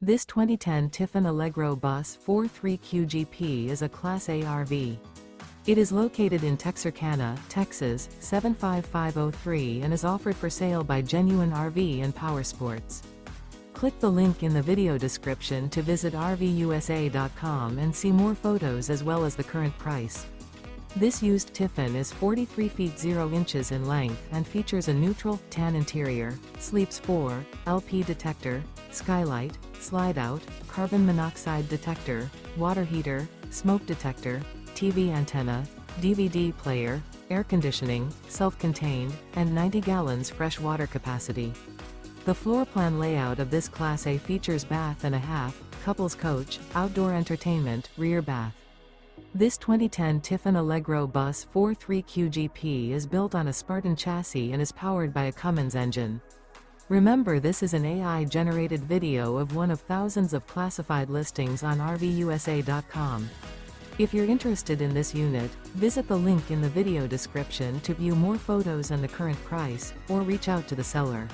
This 2010 Tiffin Allegro Bus 43QGP is a Class A RV. It is located in Texarkana, Texas, 75503 and is offered for sale by Genuine RV and Powersports. Click the link in the video description to visit RVUSA.com and see more photos as well as the current price. This used Tiffin is 43 feet 0 inches in length and features a neutral, tan interior, sleeps 4, LP detector, skylight, slide-out, carbon monoxide detector, water heater, smoke detector, TV antenna, DVD player, air conditioning, self-contained, and 90 gallons fresh water capacity. The floor plan layout of this Class A features bath and a half, couples coach, outdoor entertainment, rear bath. This 2010 Tiffin Allegro Bus 43QGP is built on a Spartan chassis and is powered by a Cummins engine. Remember, this is an AI-generated video of one of thousands of classified listings on RVUSA.com. If you're interested in this unit, visit the link in the video description to view more photos and the current price, or reach out to the seller.